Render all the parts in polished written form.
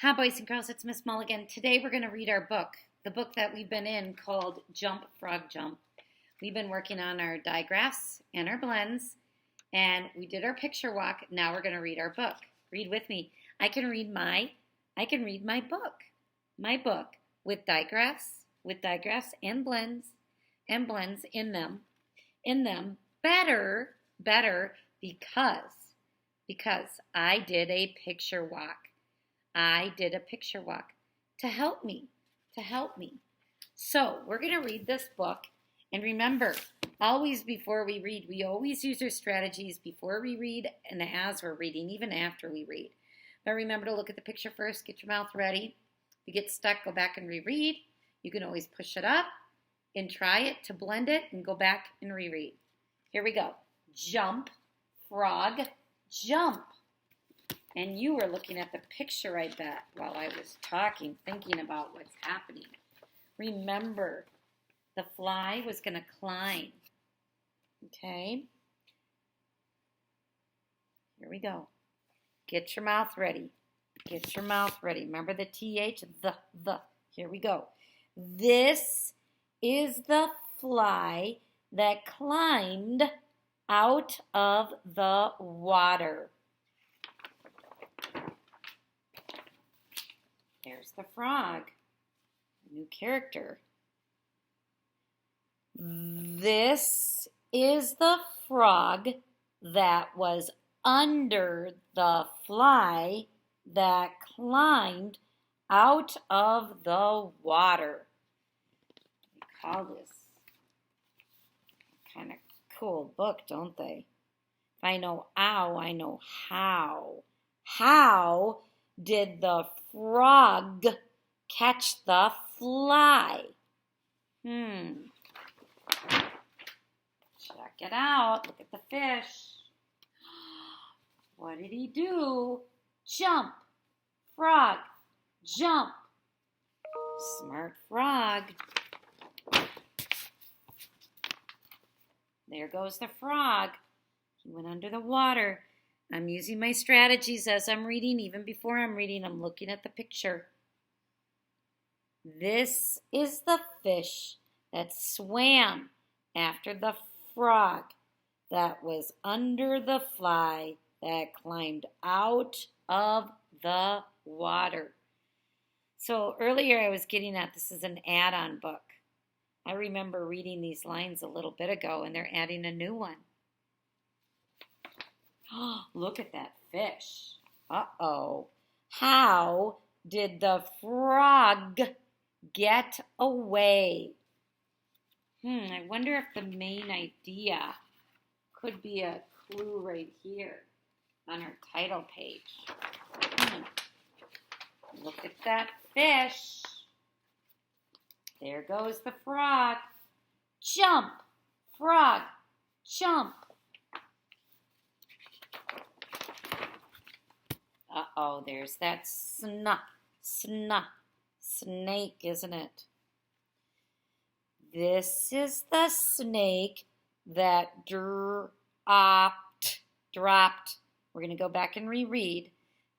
Hi, boys and girls. It's Miss Mulligan. Today we're going to read our book, the book that we've been in called Jump, Frog, Jump. We've been working on our digraphs and our blends, and we did our picture walk. Now we're going to read our book. Read with me. I can read my book with digraphs and blends in them better because I did a picture walk. I did a picture walk to help me. So we're going to read this book. And remember, always before we read, we always use our strategies before we read and as we're reading, even after we read. But remember to look at the picture first, get your mouth ready. If you get stuck, go back and reread. You can always push it up and try it to blend it and go back and reread. Here we go. Jump, frog, jump. And you were looking at the picture, I bet, while I was talking, thinking about what's happening. Remember, the fly was going to climb. Okay? Here we go. Get your mouth ready. Get your mouth ready. Remember the TH, the. Here we go. This is the fly that climbed out of the water. There's the frog, new character. This is the frog that was under the fly that climbed out of the water. They call this kind of cool book, don't they? If I know ow, I know how. How did the frog catch the fly? Check it out. Look at the fish. What did he do? Jump. Frog. Jump. Smart frog. There goes the frog. He went under the water. I'm using my strategies as I'm reading. Even before I'm reading, I'm looking at the picture. This is the fish that swam after the frog that was under the fly that climbed out of the water. So earlier I was getting at this is an add-on book. I remember reading these lines a little bit ago, and they're adding a new one. Oh, look at that fish. Uh-oh. How did the frog get away? I wonder if the main idea could be a clue right here on our title page. Look at that fish. There goes the frog. Jump, frog, jump. Uh-oh, there's that snake, isn't it? This is the snake that dropped. We're going to go back and reread.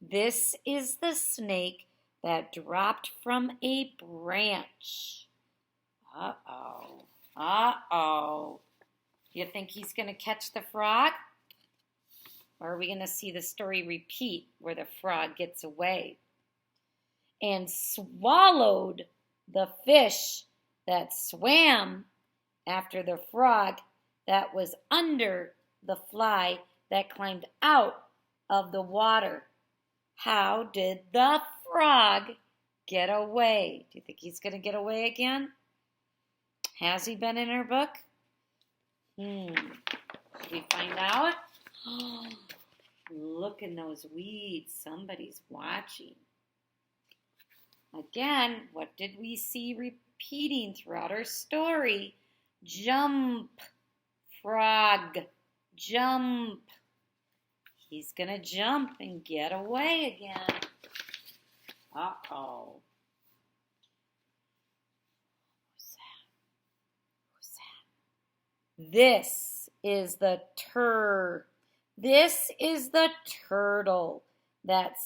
This is the snake that dropped from a branch. Uh-oh. You think he's going to catch the frog? Or are we going to see the story repeat where the frog gets away and swallowed the fish that swam after the frog that was under the fly that climbed out of the water? How did the frog get away? Do you think he's going to get away again? Has he been in our book? Should we find out? Look in those weeds. Somebody's watching. Again, what did we see repeating throughout our story? Jump, frog, jump. He's going to jump and get away again. Uh-oh. Who's that? This is the This is the turtle that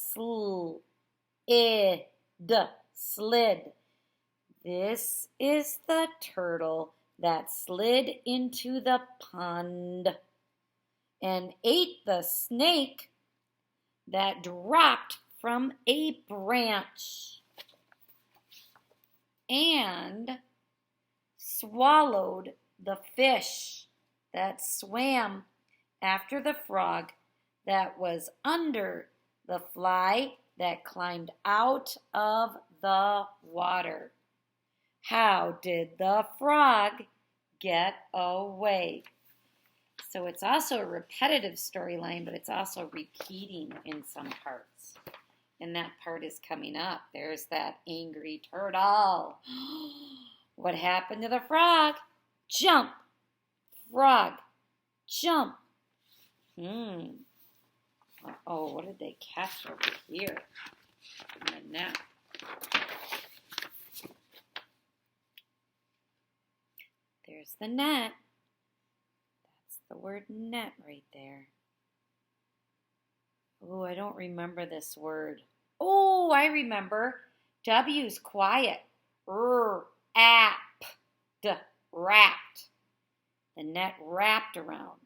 slid. This is the turtle that slid into the pond and ate the snake that dropped from a branch and swallowed the fish that swam after the frog that was under the fly that climbed out of the water. How did the frog get away? So it's also a repetitive storyline, but it's also repeating in some parts. And that part is coming up. There's that angry turtle. What happened to the frog? Jump, frog, jump. Uh-oh, what did they catch over here in the net? There's the net. That's the word net right there. Oh, I don't remember this word. Oh, I remember. W's quiet. Wrapped. The net wrapped around.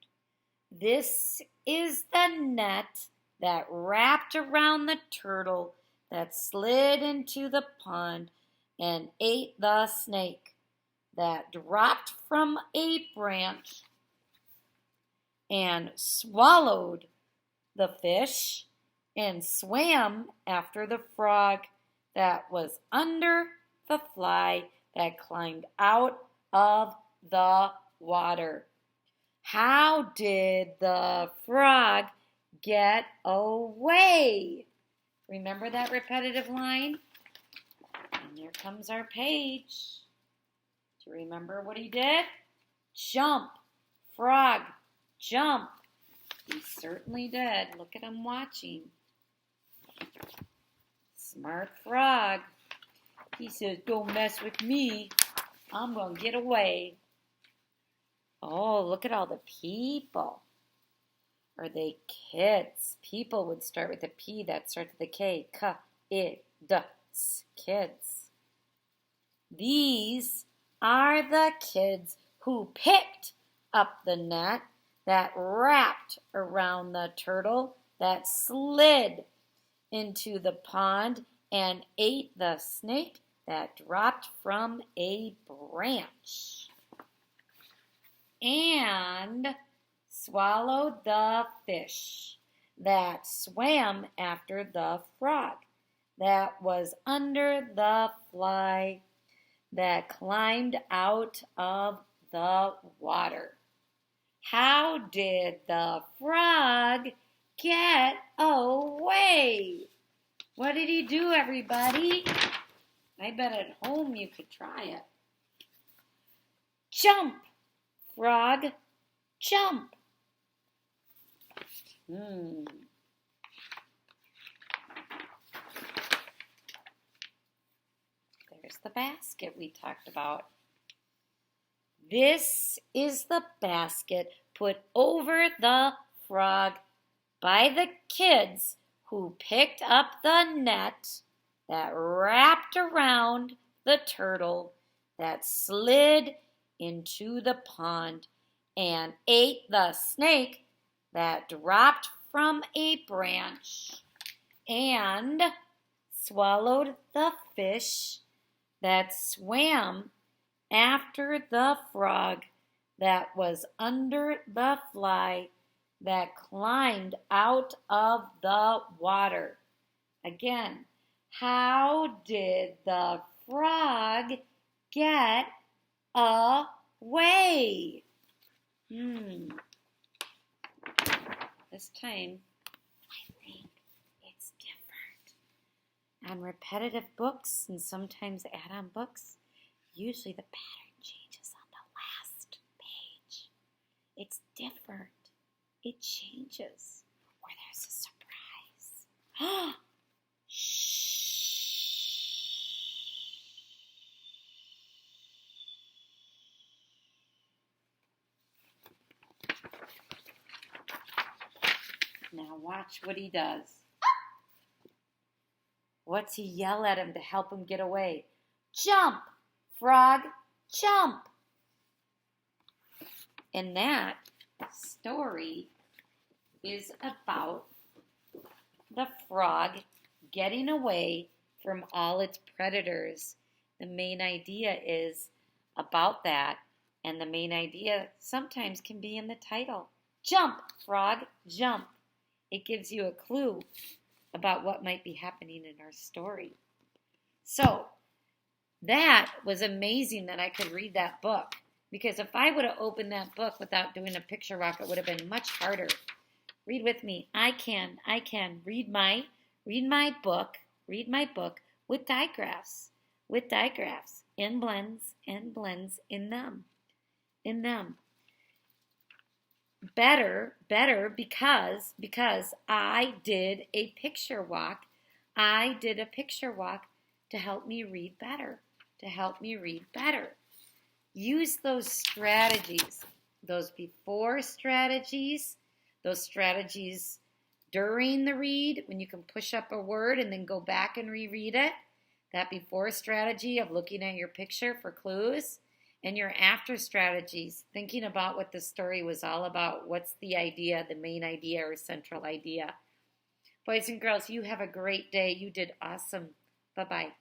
This is the net that wrapped around the turtle that slid into the pond and ate the snake that dropped from a branch and swallowed the fish and swam after the frog that was under the fly that climbed out of the water. How did the frog get away? Remember that repetitive line? And here comes our page. Do you remember what he did? Jump, frog, jump. He certainly did. Look at him watching. Smart frog. He says, don't mess with me. I'm going to get away. Oh, look at all the people. Are they kids? People would start with a P that starts with a K. K-I-D-S. Kids. These are the kids who picked up the net that wrapped around the turtle that slid into the pond and ate the snake that dropped from a branch and swallowed the fish that swam after the frog that was under the fly that climbed out of the water. How did the frog get away? What did he do, everybody? I bet at home you could try it. Jump, frog, jump. There's the basket we talked about. This is the basket put over the frog by the kids who picked up the net that wrapped around the turtle that slid into the pond and ate the snake that dropped from a branch and swallowed the fish that swam after the frog that was under the fly that climbed out of the water. Again, how did the frog get away? This time, I think it's different. On repetitive books and sometimes add-on books, usually the pattern changes on the last page. It's different. It changes. Or there's a surprise. Shh. Now watch what he does. What's he yell at him to help him get away? Jump, frog, jump. And that story is about the frog getting away from all its predators. The main idea is about that, and the main idea sometimes can be in the title. Jump, frog, jump. It gives you a clue about what might be happening in our story. So, that was amazing that I could read that book, because if I would have opened that book without doing a picture walk, it would have been much harder. Read with me. I can. Read my book with digraphs, and blends in them. Better because I did a picture walk. I did a picture walk to help me read better. Use those strategies, those before strategies, those strategies during the read when you can push up a word and then go back and reread it. That before strategy of looking at your picture for clues, and your after strategies, thinking about what the story was all about. What's the idea, the main idea or central idea? Boys and girls, you have a great day. You did awesome. Bye-bye.